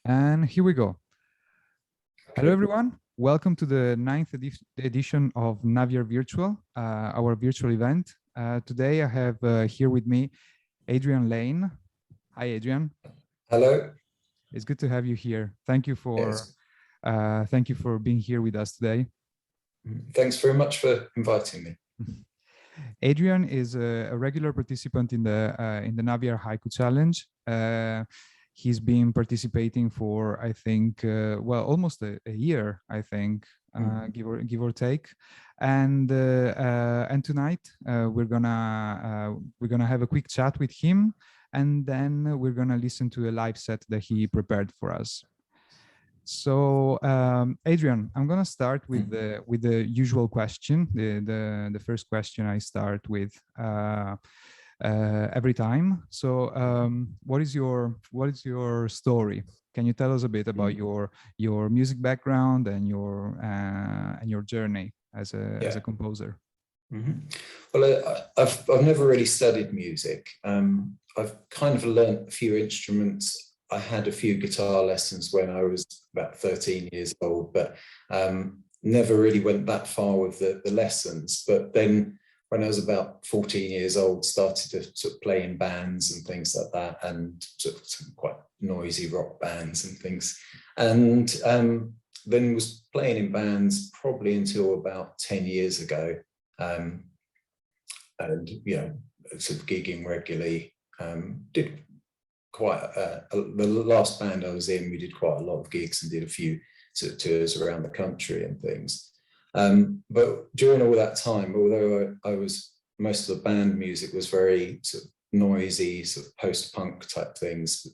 And here we go. Hello, everyone. Welcome to the 9th edition of Naviar Virtual, our virtual event. Today I have here with me Adrian Lane. Hi, Adrian. Hello. It's good to have you here. Thank you for being here with us today. Thanks very much for inviting me. Adrian is a regular participant in the Naviar Haiku Challenge. He's been participating for, I think, almost a year, I think, give or take. And tonight we're gonna have a quick chat with him, and then we're gonna listen to a live set that he prepared for us. So, Adrian, I'm gonna start with the usual question. The first question I start with every time. So, what is your story? Can you tell us a bit about your music background and your journey as a composer? Well, I've never really studied music. I've kind of learned a few instruments. I had a few guitar lessons when I was about 13 years old, but never really went that far with the lessons. But then when I was about 14 years old, started to sort of play in bands and things like that, and sort of some quite noisy rock bands and things. And then was playing in bands probably until about 10 years ago. And, you know, sort of gigging regularly, did quite the last band I was in, we did quite a lot of gigs and did a few sort of tours around the country and things. But during all that time, although I was, most of the band music was very sort of noisy, sort of post-punk type things,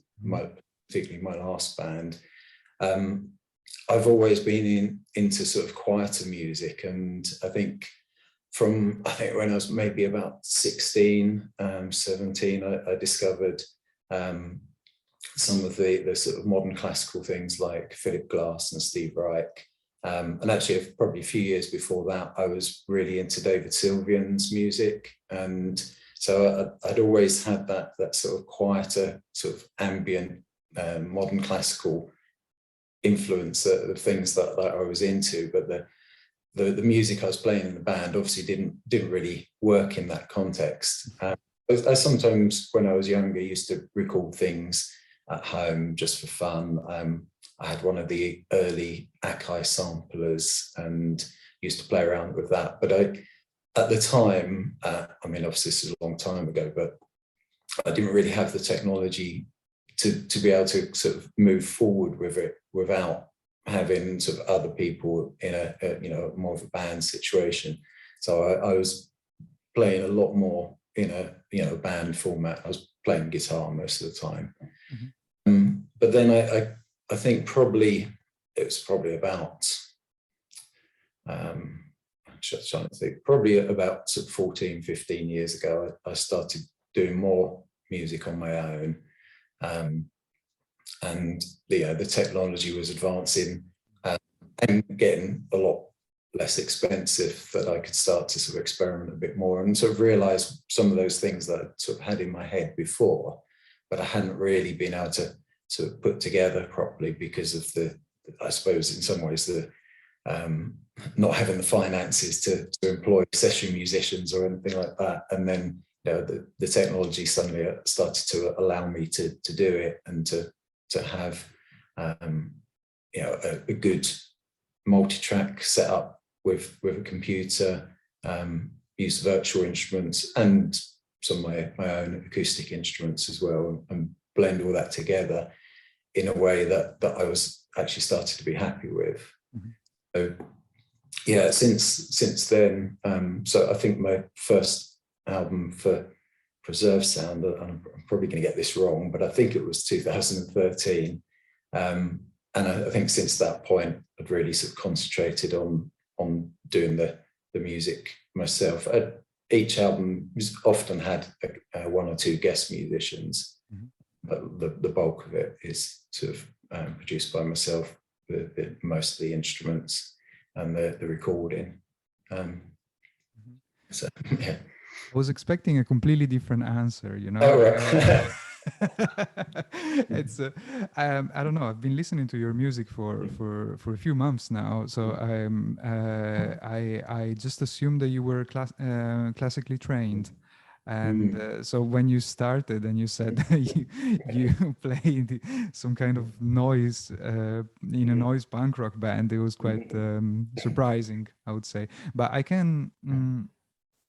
particularly my last band, I've always been into sort of quieter music. And I think when I was maybe about 16, 17, I discovered some of the sort of modern classical things like Philip Glass and Steve Reich. And actually, probably a few years before that, I was really into David Sylvian's music. And so I'd always had that sort of quieter, sort of ambient, modern classical influence, the things that I was into. But the music I was playing in the band obviously didn't really work in that context. I sometimes, when I was younger, used to record things at home just for fun. I had one of the early Akai samplers and used to play around with that. But at the time, I mean, obviously this is a long time ago, but I didn't really have the technology to be able to sort of move forward with it without having sort of other people in a you know, more of a band situation. So I was playing a lot more in a, you know, band format. I was playing guitar most of the time. But then I think probably it was probably about I'm just trying to think, probably about sort of 14, 15 years ago, I started doing more music on my own. And the technology was advancing and getting a lot less expensive, that I could start to sort of experiment a bit more and sort of realize some of those things that I sort of had in my head before, but I hadn't really been able to sort of put together properly because of I suppose in some ways not having the finances to employ session musicians or anything like that. And then, you know, the technology suddenly started to allow me to do it and to have you know, a good multi-track setup with a computer, use virtual instruments and some of my own acoustic instruments as well, and blend all that together in a way that I was actually started to be happy with. So yeah, since then, so I think my first album for Preserve Sound, and I'm probably going to get this wrong, but I think it was 2013. And I think since that point, I'd really sort of concentrated on doing the music myself. Each album often had one or two guest musicians, but the bulk of it is sort of produced by myself, most of the instruments and the recording. So yeah. I was expecting a completely different answer, you know. Oh, right. It's I don't know. I've been listening to your music for a few months now, so I just assumed that you were classically trained. And so when you started and you said that you played some kind of noise in a noise punk rock band, it was quite surprising, I would say. But I can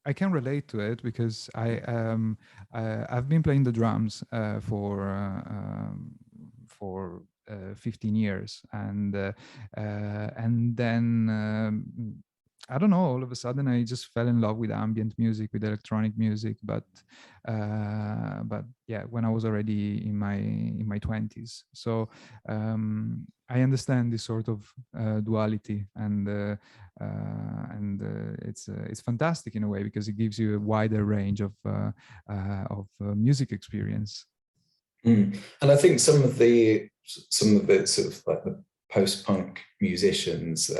relate to it because I've been playing the drums for 15 years, and then I don't know, all of a sudden I just fell in love with ambient music, with electronic music, but yeah, when I was already in my 20s. So I understand this sort of duality, and it's fantastic in a way because it gives you a wider range of music experience. And I think some of the sort of like the post-punk musicians,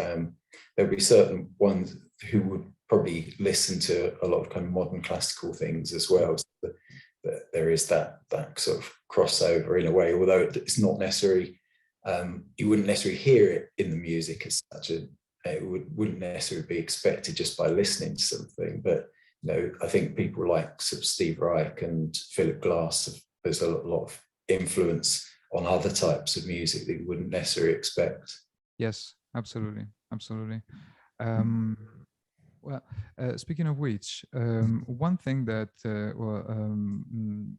there'll be certain ones who would probably listen to a lot of kind of modern classical things as well. So there is that sort of crossover in a way, although it's not necessarily, you wouldn't necessarily hear it in the music as such. It wouldn't necessarily be expected just by listening to something. But I think people like sort of Steve Reich and Philip Glass, there's a lot of influence on other types of music that you wouldn't necessarily expect. Yes, absolutely. Well, speaking of which, one thing that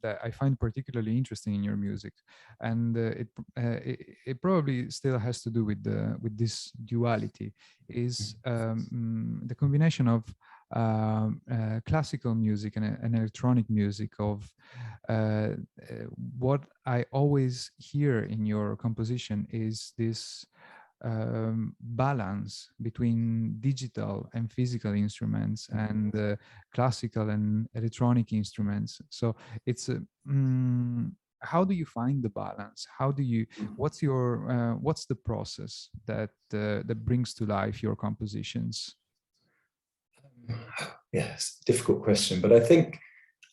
that I find particularly interesting in your music, and it probably still has to do with this duality, is the combination of classical music and electronic music. Of what I always hear in your composition is this balance between digital and physical instruments and classical and electronic instruments. So it's how do you find the balance? What's the process that brings to life your compositions? Yes, difficult question, but I think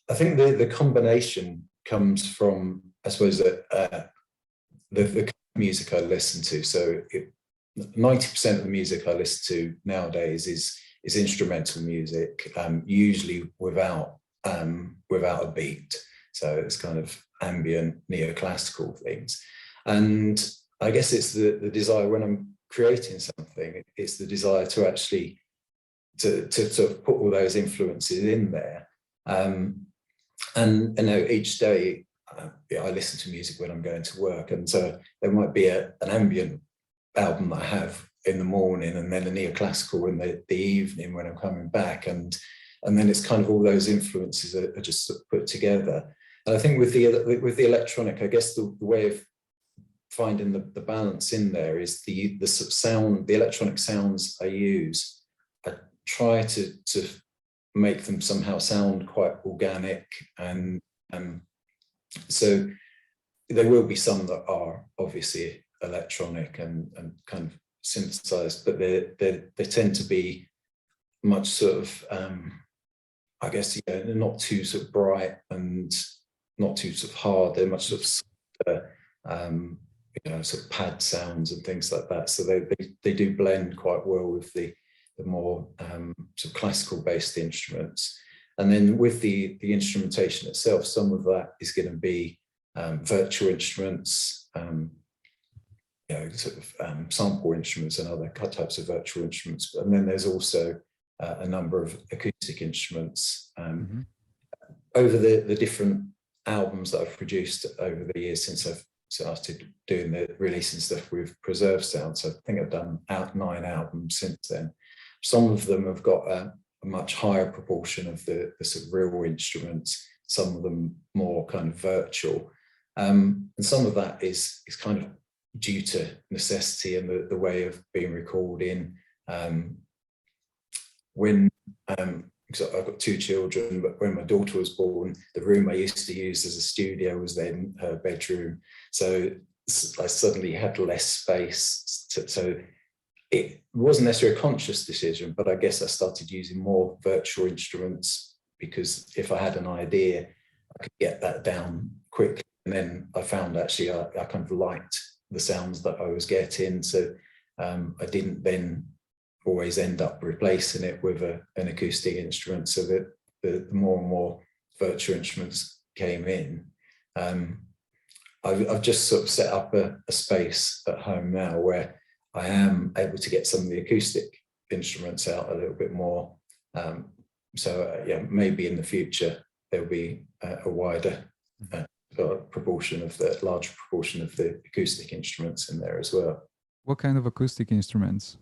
the combination comes from, I suppose, that the music I listen to. So 90% of the music I listen to nowadays is instrumental music, usually without a beat. So it's kind of ambient neoclassical things. And I guess it's the desire when I'm creating something, it's the desire to actually to sort of put all those influences in there. And each day I listen to music when I'm going to work, and so there might be an ambient album that I have in the morning, and then a neoclassical in the evening when I'm coming back, and then it's kind of all those influences are just sort of put together. And I think with the electronic, I guess the way of finding the balance in there is the sort of sound, the electronic sounds I use. I try to make them somehow sound quite organic, and so there will be some that are obviously electronic and kind of synthesized, but they tend to be much sort of I guess they're not too sort of bright and not too sort of hard. They're much sort of sort of pad sounds and things like that. So they do blend quite well with the more sort of classical based instruments. And then with the instrumentation itself, some of that is going to be virtual instruments, sort of sample instruments and other types of virtual instruments. And then there's also a number of acoustic instruments. Over the different albums that I've produced over the years since I've started doing the releasing stuff with Preserve Sound, so I think I've done 9 albums since then. Some of them have got a much higher proportion of the sort of real instruments, some of them more kind of virtual. And some of that is kind of due to necessity and the way of being recording. Because I've got 2 children, but when my daughter was born, the room I used to use as a studio was then her bedroom. So I suddenly had less space. So it wasn't necessarily a conscious decision, but I guess I started using more virtual instruments because if I had an idea, I could get that down quickly And then I found actually I kind of liked the sounds that I was getting. So I didn't then always end up replacing it with an acoustic instrument. So that the more and more virtual instruments came in, I've just sort of set up a space at home now where I am able to get some of the acoustic instruments out a little bit more. Yeah, maybe in the future there'll be a wider large proportion of the acoustic instruments in there as well. What kind of acoustic instruments?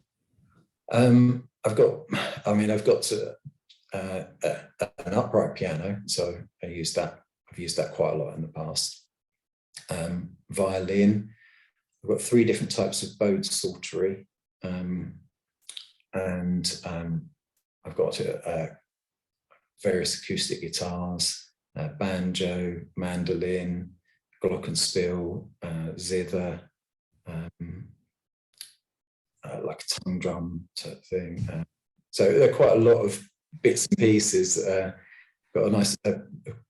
I've got an upright piano, so I've used that quite a lot in the past. Violin. I've got 3 different types of bowed psaltery, and I've got various acoustic guitars, banjo, mandolin, glockenspiel, zither, like a tongue drum type thing. So there are quite a lot of bits and pieces. Got a nice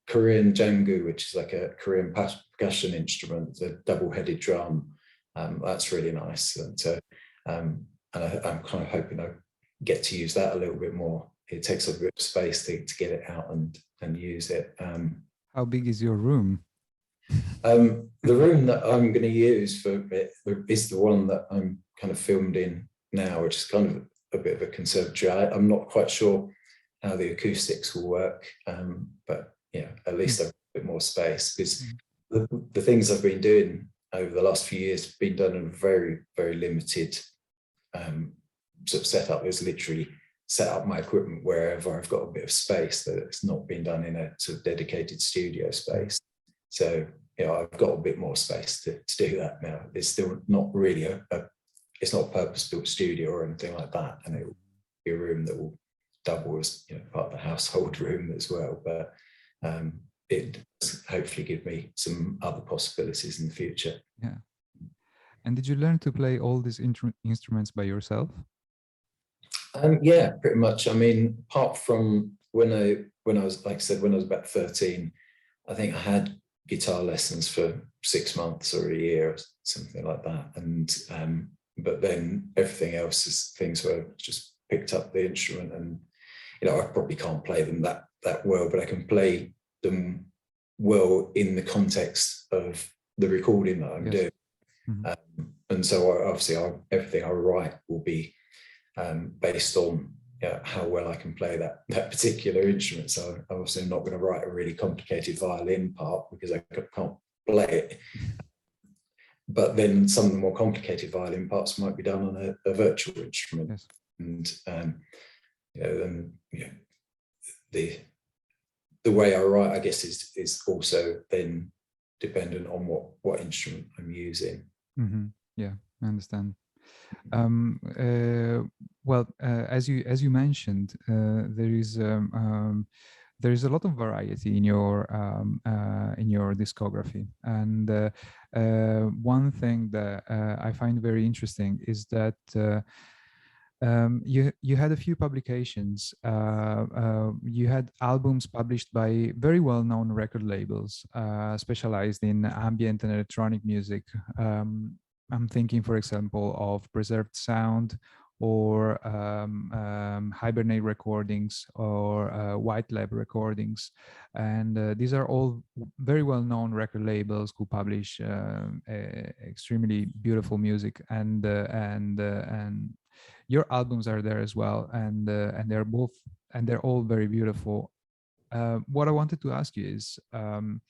Korean jangu, which is like a Korean percussion instrument, a double-headed drum. That's really nice. And I'm kind of hoping I get to use that a little bit more. It takes a bit of space to get it out and use it. How big is your room? The room that I'm going to use for it is the one that I'm kind of filmed in now, which is kind of a bit of a conservatory. I'm not quite sure how the acoustics will work, but yeah, at least a bit more space, because the things I've been doing over the last few years have been done in a very, very limited sort of setup. It's literally set up my equipment wherever I've got a bit of space, that it's not been done in a sort of dedicated studio space. So, you know, I've got a bit more space to do that now. It's still not really it's not a purpose-built studio or anything like that, and it will be a room that will double as, you know, part of the household room as well. But it does hopefully give me some other possibilities in the future. Yeah. And did you learn to play all these instruments by yourself? Yeah, pretty much. I mean, apart from when I was, like I said, when I was about 13, I think I had guitar lessons for 6 months or a year or something like that. And but then everything else is things where I just picked up the instrument, and, you know, I probably can't play them that well, but I can play them well in the context of the recording that I'm doing. Mm-hmm. And so obviously everything I write will be based on, you know, how well I can play that particular instrument. So I'm obviously not going to write a really complicated violin part because I can't play it. But then some of the more complicated violin parts might be done on a virtual instrument. Yes. And you know, then, you know, the way I write, I guess, is also then dependent on what instrument I'm using. Mm-hmm. Yeah, I understand. Well, as you mentioned, there is a lot of variety in your discography, and one thing that I find very interesting is that you had a few publications. You had albums published by very well-known record labels specialized in ambient and electronic music. I'm thinking, for example, of Preserved Sound, or Hibernate Recordings, or Whitelabrecs Recordings, and these are all very well-known record labels who publish extremely beautiful music, and your albums are there as well, and they're all very beautiful. What I wanted to ask you is, I'm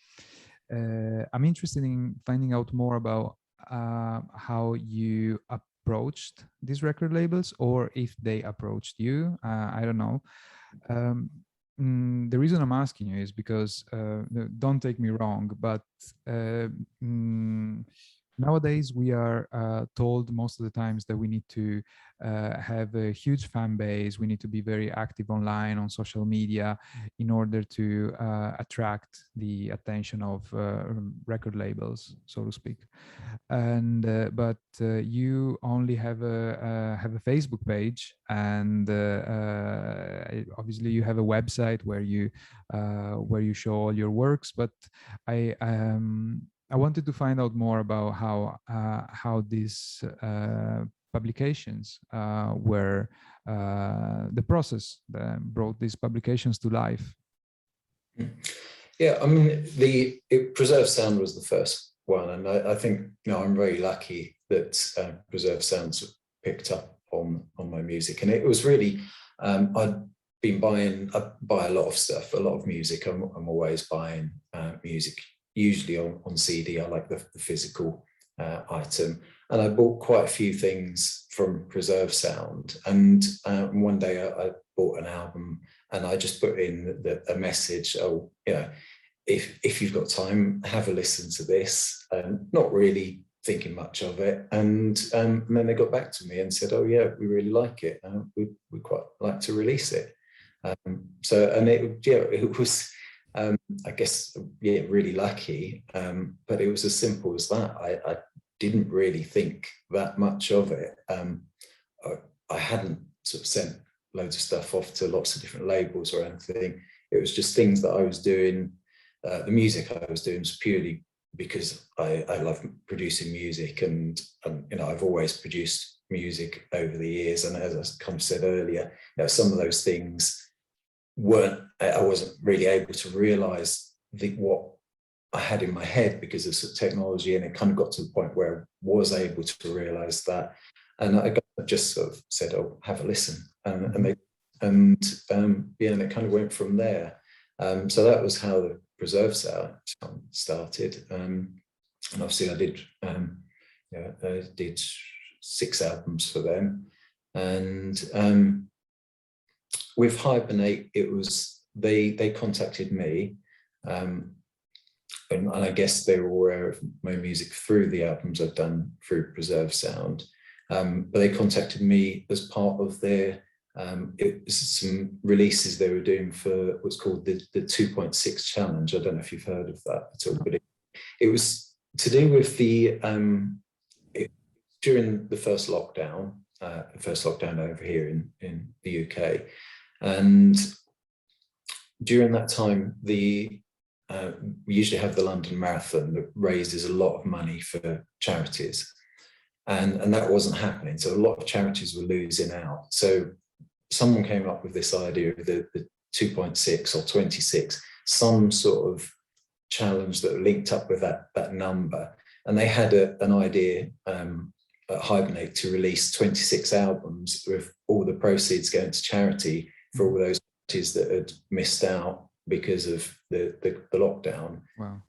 interested in finding out more about how you approached these record labels, or if they approached you. I don't know. The reason I'm asking you is because, don't take me wrong, but Nowadays, we are told most of the times that we need to have a huge fan base. We need to be very active online on social media in order to attract the attention of record labels, so to speak. And but you only have a Facebook page, and obviously you have a website where you show all your works. But I wanted to find out more about how these publications were the process that brought these publications to life. Yeah, I mean, Preserved Sound was the first one, and I think I'm very lucky that Preserved Sounds picked up on my music, and it was really I'd been I buy a lot of stuff, a lot of music. I'm always buying music, usually on CD. I like the physical item, and I bought quite a few things from Preserved Sound. And one day I bought an album, and I just put in a message. Oh, if you've got time, have a listen to this. Not really thinking much of it, and then they got back to me and said, "Oh yeah, we really like it. We quite like to release it." It was. I guess, really lucky, but it was as simple as that. I didn't really think that much of it. I hadn't sort of sent loads of stuff off to lots of different labels or anything. It was just things that I was doing. The music I was doing was purely because I love producing music, and I've always produced music over the years. And as I kind of said earlier, some of those things I wasn't really able to realize what I had in my head because of sort of technology, and it kind of got to the point where I was able to realize that, and I just sort of said, "Oh, have a listen," and it kind of went from there. So that was how the Preserved Sound started, and obviously I did 6 albums for them, and with Hibernate, it was they contacted me, and I guess they were aware of my music through the albums I've done through Preserved Sound, but they contacted me as part of their it was some releases they were doing for what's called the 2.6 challenge. I don't know if you've heard of that at all, but it was to do with during the first lockdown over here in the UK. And during that time, we usually have the London Marathon that raises a lot of money for charities. And that wasn't happening. So a lot of charities were losing out. So someone came up with this idea of the 2.6 or 26, some sort of challenge that linked up with that number. And they had an idea at Hibernate to release 26 albums with all the proceeds going to charity for all those charities that had missed out because of the lockdown. Wow.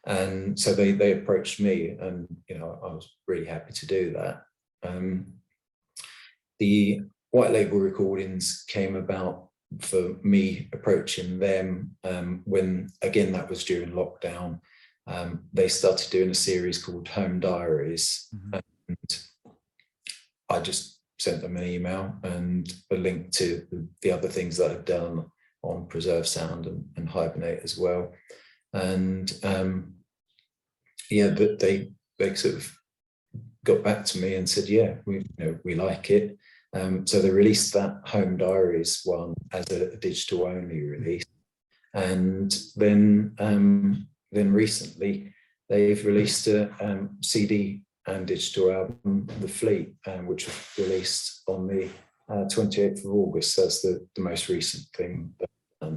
And so they approached me, and I was really happy to do that. The White Label Recordings came about for me approaching them when, again, that was during lockdown. They started doing a series called Home Diaries, and I just sent them an email and a link to the other things that I've done on Preserved Sound and Hibernate as well. And they sort of got back to me and said, yeah, we like it. So they released that Home Diaries one as a digital only release. And then recently they've released a CD and digital album, The Fleet, which was released on the 28th of August. That's the most recent thing that I've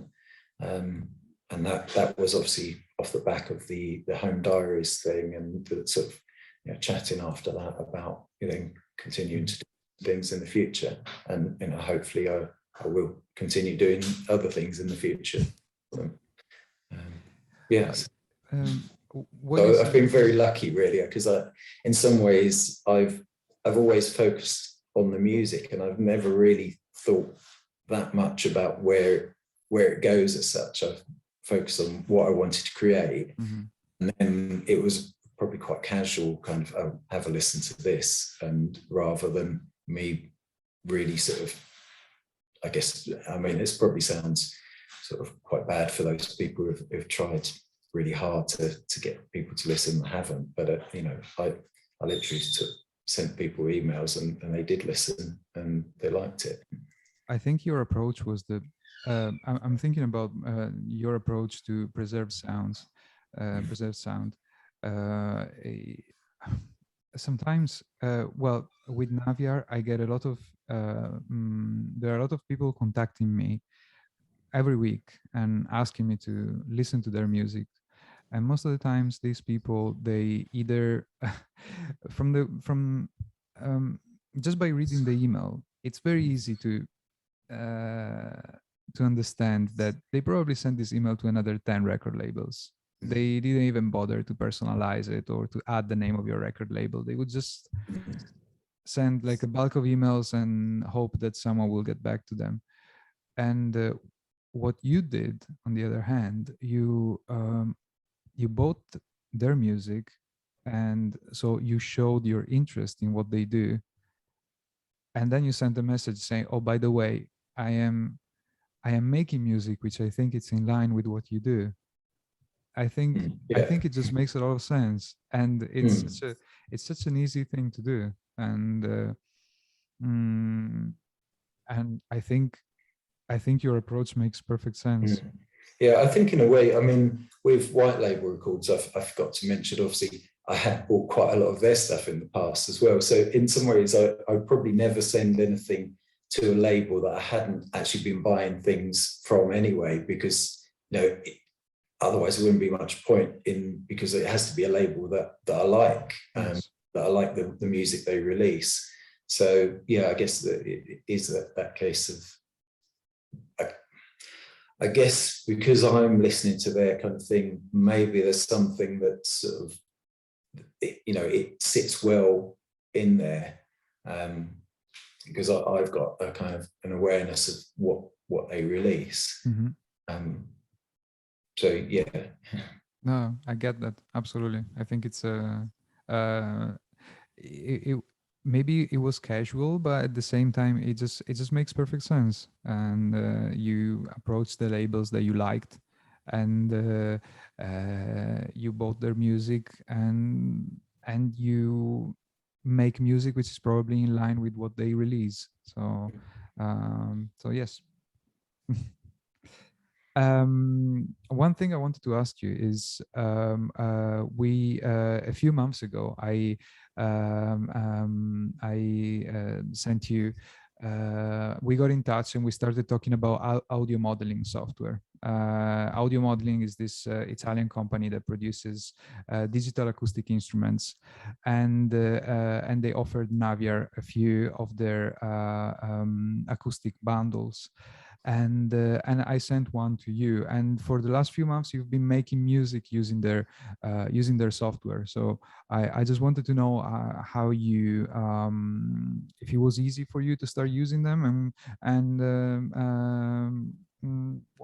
done. And that was obviously off the back of the Home Diaries thing, and the sort of chatting after that about continuing to do things in the future, and hopefully I will continue doing other things in the future. Yes. So I've been very lucky, really, because in some ways I've always focused on the music, and I've never really thought that much about where it goes as such. I've focused on what I wanted to create, and then it was probably quite casual, kind of, oh, have a listen to this, and rather than me really sort of, I guess, I mean, this probably sounds sort of quite bad for those people who've tried really hard to get people to listen that haven't, but you know, I literally sent people emails and they did listen and they liked it. I think your approach was I'm thinking about your approach to preserve sounds, preserve sound. Sometimes, well, with Naviar, I get a lot of, there are a lot of people contacting me every week and asking me to listen to their music. And most of the times these people, they either from just by reading the email, it's very easy to understand that they probably sent this email to another 10 record labels. They didn't even bother to personalize it or to add the name of your record label. They would just send like a bulk of emails and hope that someone will get back to them. And what you did, on the other hand, you bought their music, and so you showed your interest in what they do, and then you sent a message saying, oh, by the way, I am making music which I think it's in line with what you do. I think it just makes a lot of sense, and it's such an easy thing to do, and I think your approach makes perfect sense. Yeah, I think in a way, I mean, with White Label Records, I forgot to mention, obviously, I had bought quite a lot of their stuff in the past as well. So in some ways, I probably never send anything to a label that I hadn't actually been buying things from anyway, because, you know, otherwise there wouldn't be much point in, because it has to be a label that I like, Yes. that I like the music they release. So yeah, I guess that it is that case of, I guess because I'm listening to their kind of thing, maybe there's something that sort of, you know, it sits well in there, because I've got a kind of an awareness of what they release. So yeah. No, I get that, absolutely. I think it's maybe it was casual, but at the same time, it just makes perfect sense. And you approached the labels that you liked, and you bought their music, and you make music which is probably in line with what they release. So yes. One thing I wanted to ask you is, we a few months ago, I sent you. We got in touch and we started talking about audio modeling software. Audio modeling is this Italian company that produces digital acoustic instruments, and they offered Naviar a few of their acoustic bundles. And I sent one to you, and for the last few months you've been making music using their software. So I just wanted to know how you if it was easy for you to start using them, and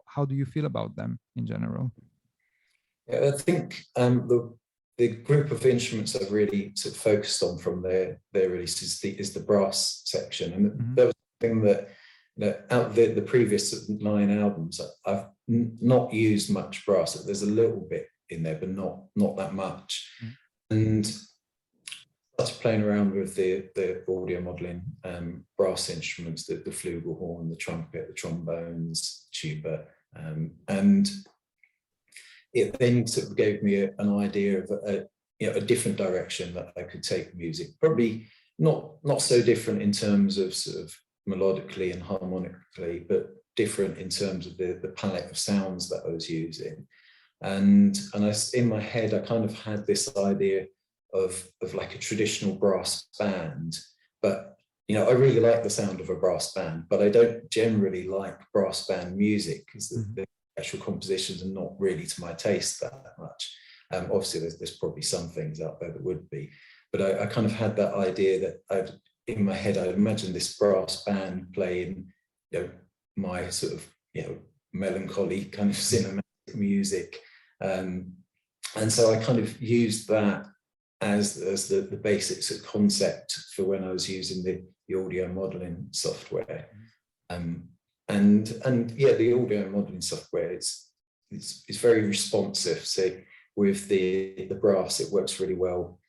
how do you feel about them in general? Yeah, I think the group of instruments I've really sort of focused on from their release is the brass section, and that was something that out of the previous 9 albums, I've not used much brass. There's a little bit in there, but not that much. And I started playing around with the audio modeling brass instruments, the flugelhorn, the trumpet, the trombones, tuba, and it then sort of gave me an idea of a different direction that I could take music. Probably not so different in terms of sort of melodically and harmonically, but different in terms of the palette of sounds that I was using. And in my head, I kind of had this idea of like a traditional brass band, but you know, I really like the sound of a brass band, but I don't generally like brass band music because the actual compositions are not really to my taste that much. Obviously, there's probably some things out there that would be, but I kind of had that idea that in my head, I imagined this brass band playing, you know, my sort of, you know, melancholy kind of cinematic music. And so I kind of used that as the basics of concept for when I was using the audio modeling software. And yeah, the audio modeling software, it's very responsive. So with the brass, it works really well.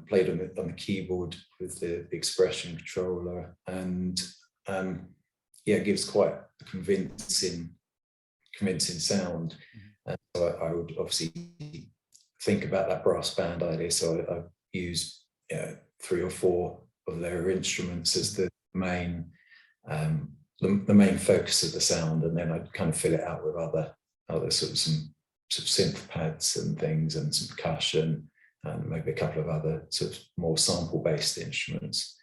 Played on the keyboard with the expression controller, and yeah, it gives quite a convincing sound. And so I would obviously think about that brass band idea. So I use 3 or 4 of their instruments as the main focus of the sound, and then I'd kind of fill it out with other sort of some synth pads and things, and some percussion, and maybe a couple of other sort of more sample-based instruments.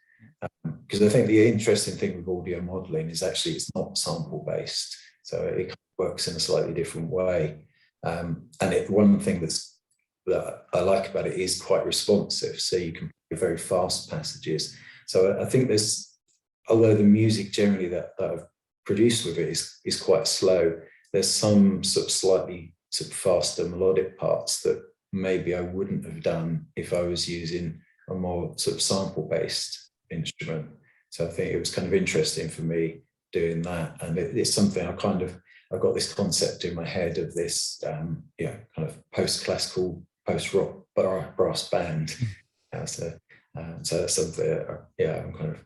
Because I think the interesting thing with audio modeling is actually it's not sample-based, so it kind of works in a slightly different way. And one thing that I like about it is quite responsive, so you can play very fast passages. So I think although the music generally that I've produced with it is quite slow, there's some sort of slightly sort of faster melodic parts that maybe I wouldn't have done if I was using a more sort of sample-based instrument. So I think it was kind of interesting for me doing that, and it's something I've got this concept in my head of this kind of post-classical, post-rock brass band. So that's something I'm kind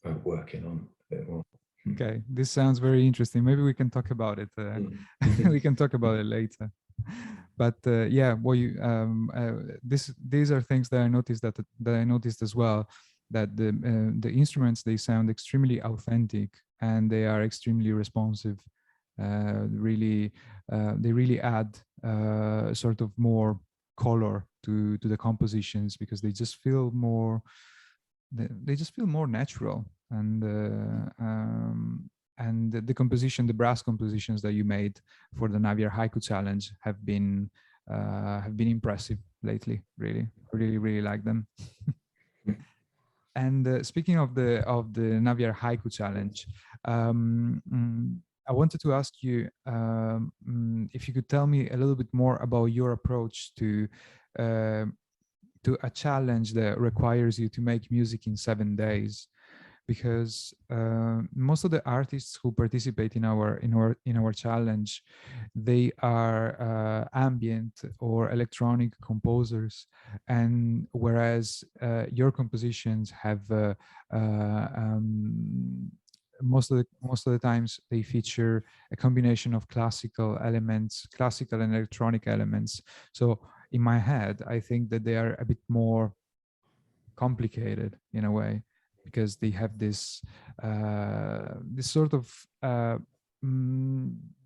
of working on a bit more. Okay, this sounds very interesting. Maybe we can talk about it. We can talk about it later. But yeah, well, these are things that I noticed as well. That the instruments, they sound extremely authentic, and they are extremely responsive. They really add sort of more color to the compositions, because they just feel more. They just feel more natural, and the composition, the brass compositions that you made for the Naviar Haiku Challenge have been impressive lately. Really like them. And speaking of the Naviar Haiku Challenge, I wanted to ask you if you could tell me a little bit more about your approach to a challenge that requires you to make music in 7 days, because most of the artists who participate in our challenge, they are ambient or electronic composers, and whereas your compositions have most of the times they feature a combination of classical and electronic elements. So in my head, I think that they are a bit more complicated in a way, because they have this sort of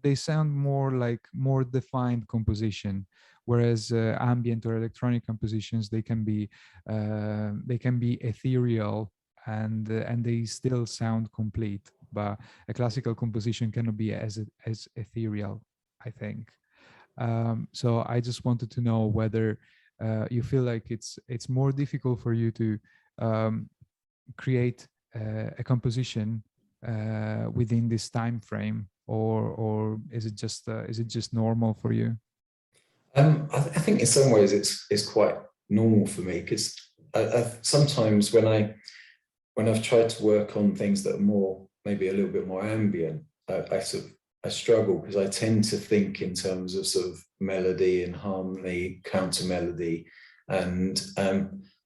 they sound more like more defined composition, whereas ambient or electronic compositions, they can be ethereal, and they still sound complete, but a classical composition cannot be as ethereal, I think. So I just wanted to know whether you feel like it's more difficult for you to create a composition within this time frame, or is it just normal for you? I think in some ways it's quite normal for me, because sometimes when I've tried to work on things that are more, maybe a little bit more ambient, I struggle, because I tend to think in terms of sort of melody and harmony, counter melody, and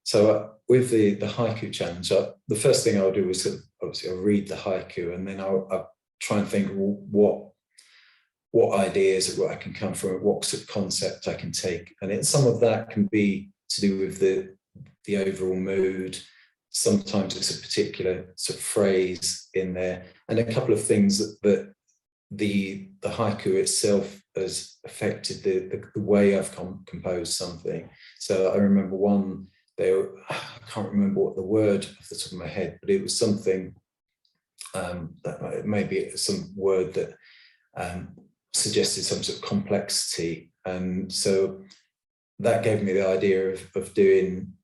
so with the haiku challenge, the first thing I'll do is obviously I'll read the haiku, and then I'll try and think what ideas I can come from, what sort of concept I can take, and some of that can be to do with the overall mood. Sometimes it's a particular sort of phrase in there, and a couple of things that the haiku itself has affected the way I've composed something. So I remember one, I can't remember what the word off the top of my head, but it was something that maybe some word that suggested some sort of complexity, and so that gave me the idea of doing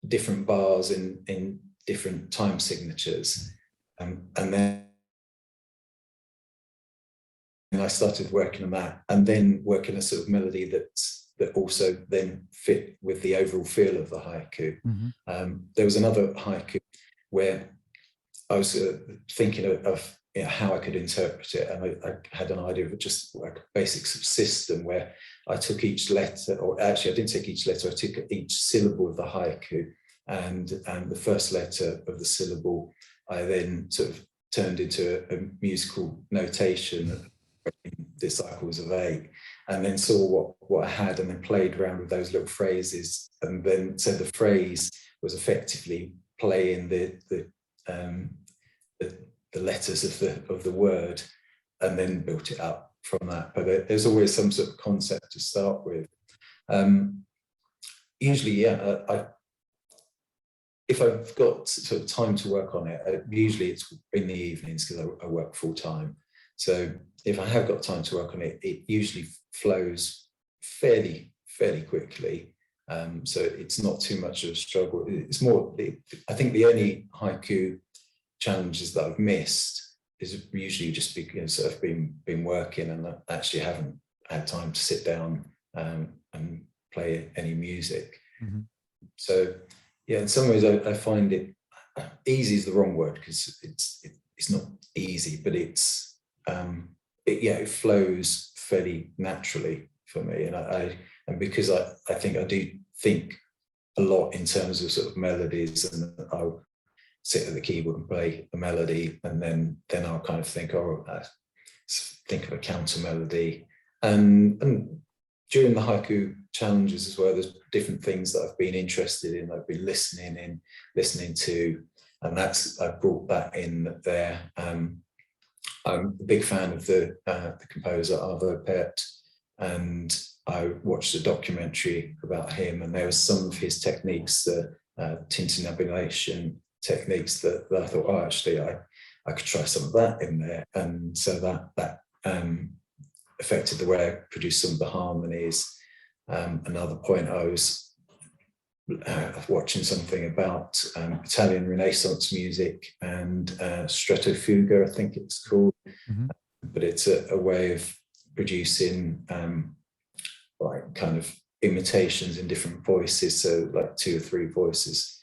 different bars in different time signatures, and then I started working on that, and then working a sort of melody that's that also then fit with the overall feel of the haiku. There was another haiku where I was thinking of how I could interpret it, and I had an idea of just like a basic system where I took each letter, or actually I didn't take each letter, I took each syllable of the haiku, and the first letter of the syllable I then sort of turned into a musical notation, the cycles of 8, and then saw what I had, and then played around with those little phrases, and then so the phrase was effectively playing the letters of the word, and then built it up from that. But there's always some sort of concept to start with. Usually, if I've got sort of time to work on it, usually it's in the evenings because I work full time. So if I have got time to work on it, it usually flows fairly quickly. So it's not too much of a struggle. It's more, I think the only haiku challenges that I've missed is usually just because I've been working and I actually haven't had time to sit down and play any music. So yeah, in some ways I find it easy is the wrong word, because it's not easy, but it flows fairly naturally for me, and because I think I do think a lot in terms of sort of melodies, and I'll sit at the keyboard and play a melody, and then I'll kind of think, think of a counter melody, and during the haiku challenges as well, there's different things that I've been interested in, I've been listening to, and I brought that in there. I'm a big fan of the composer Arvo Pärt, and I watched a documentary about him, and there was some of his techniques, the tintinnabulation techniques that I thought, actually I could try some of that in there, and so that affected the way I produced some of the harmonies. Another point, I was watching something about Italian Renaissance music and stratofuga, I think it's called, but it's a way of producing like kind of imitations in different voices, so like 2 or 3 voices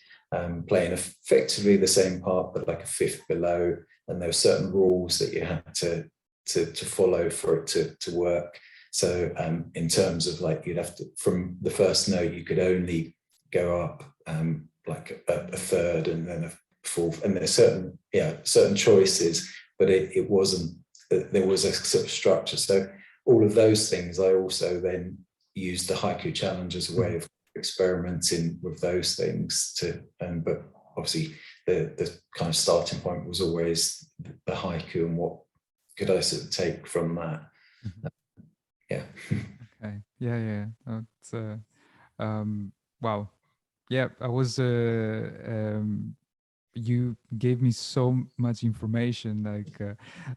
playing effectively the same part but like a fifth below, and there were certain rules that you had to follow for it to work. So in terms of like, you'd have to, from the first note you could only go up like a third and then a fourth, and there's certain choices, but it wasn't, there was a sort of structure. So all of those things I also then used the haiku challenge as a way of experimenting with those things but obviously the kind of starting point was always the haiku, and what could I sort of take from that. Okay. Yeah. It's wow. Yeah, I was you gave me so much information, like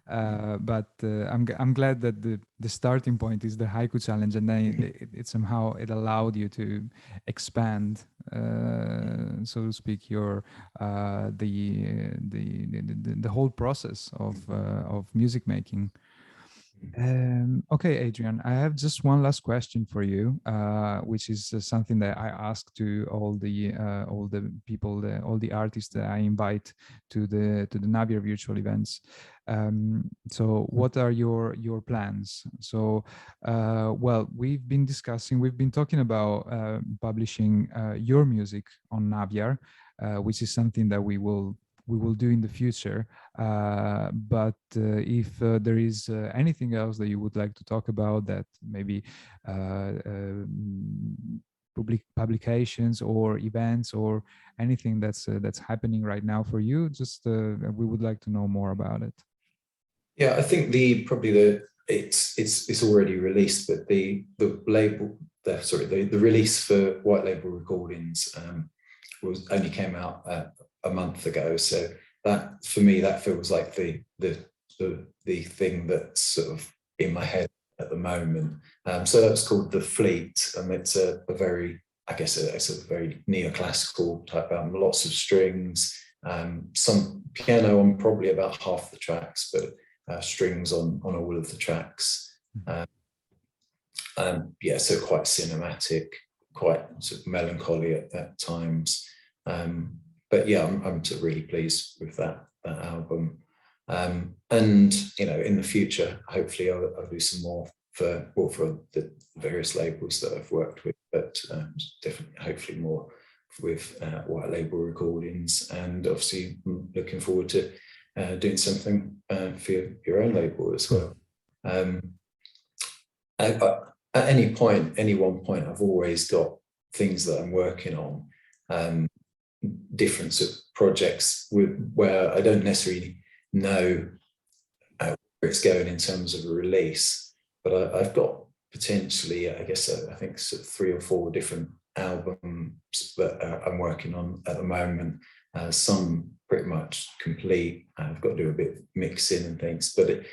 but I'm glad that the starting point is the haiku challenge, and then it somehow it allowed you to expand, so to speak, your the whole process of music making. Okay, Adrian, I have just one last question for you, which is something that I ask to all the people, all the artists that I invite to the Naviar virtual events. So, what are your plans? So, well, we've been talking about publishing your music on Naviar, which is something that we will do in the future. But if there is anything else that you would like to talk about, that maybe publications or events or anything that's happening right now for you, just we would like to know more about it. Yeah, I think it's already released, but the label, the release for White Label Recordings only came out a month ago. So that, for me, that feels like the thing that's sort of in my head at the moment. So that's called The Fleet, and it's a very, I guess, a sort of very neoclassical type album, lots of strings, some piano on probably about half the tracks, but strings on all of the tracks. Yeah, so quite cinematic, quite sort of melancholy at times. But yeah, I'm sort of really pleased with that album. And you know, in the future, hopefully I'll do some more for the various labels that I've worked with, but definitely hopefully more with White Label Recordings, and obviously looking forward to doing something for your own label as well. At any one point, I've always got things that I'm working on, different sort of projects where I don't necessarily know where it's going in terms of a release, but I've got potentially, I guess, I think sort of 3 or 4 different albums that I'm working on at the moment. Some pretty much complete. I've got to do a bit of mixing and things, but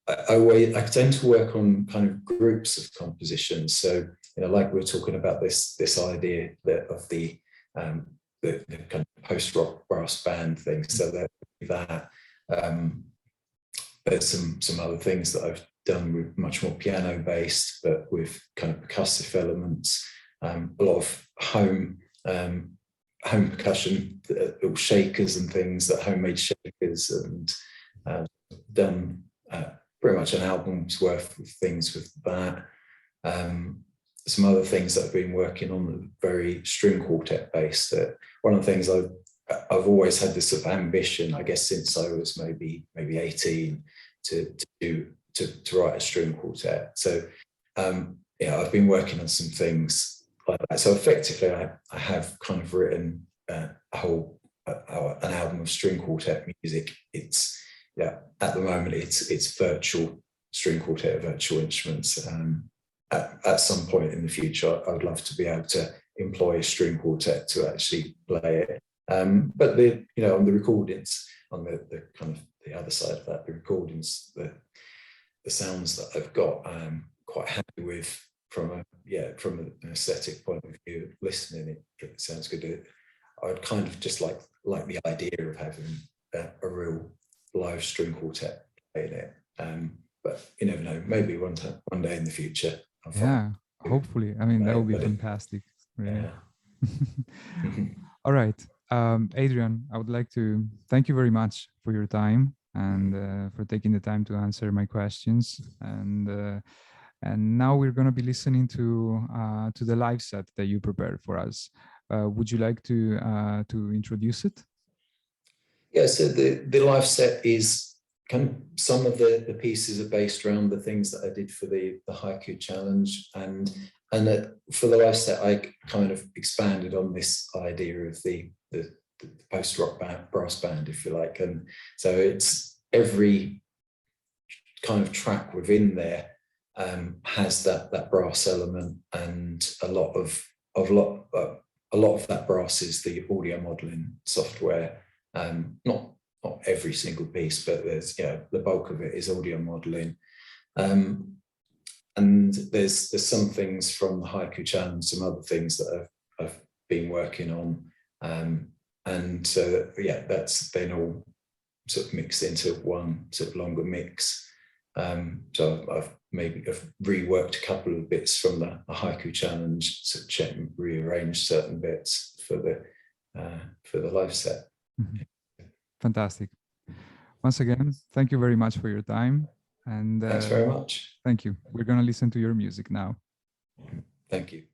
I tend to work on kind of groups of compositions. So, you know, like we were talking about this idea of the kind of post-rock brass band thing. So that there's some other things that I've done with much more piano based, but with kind of percussive elements. A lot of home percussion, little shakers and things, that homemade shakers, and done pretty much an album's worth of things with that. Some other things that I've been working on that are very string quartet based. One of the things I've always had this sort of ambition, I guess, since I was maybe 18, to write a string quartet. So yeah, I've been working on some things like that. So effectively, I have kind of written an album of string quartet music. It's, yeah, at the moment it's virtual string quartet, virtual instruments. At some point in the future, I would love to be able to employ a string quartet to actually play it. But you know, on the recordings, on the kind of the other side of that, the recordings, the sounds that I've got, I'm quite happy with from an aesthetic point of view. Listening, it sounds good. I'd kind of just like the idea of having a real live string quartet playing it. But you never know, maybe one day in the future. Yeah, hopefully. I mean, that would be fantastic. Really. Yeah. All right. Adrian, I would like to thank you very much for your time and for taking the time to answer my questions. And now we're going to be listening to the live set that you prepared for us. Would you like to introduce it? Yeah. So the live set is kind of, some of the pieces are based around the things that I did for the haiku challenge, and for the live set, I kind of expanded on this idea of the post-rock brass band, if you like. And so it's every kind of track within there has that brass element, and a lot of that brass is the audio modeling software. Not every single piece, but there's, you know, the bulk of it is audio modeling. And there's some things from the haiku challenge, some other things that I've been working on. And so, yeah, that's then all sort of mixed into one sort of longer mix. So I've reworked a couple of bits from the haiku challenge, sort of rearranged certain bits for the live set. Mm-hmm. Fantastic. Once again, thank you very much for your time. And thanks very much. Thank you. We're going to listen to your music now. Thank you.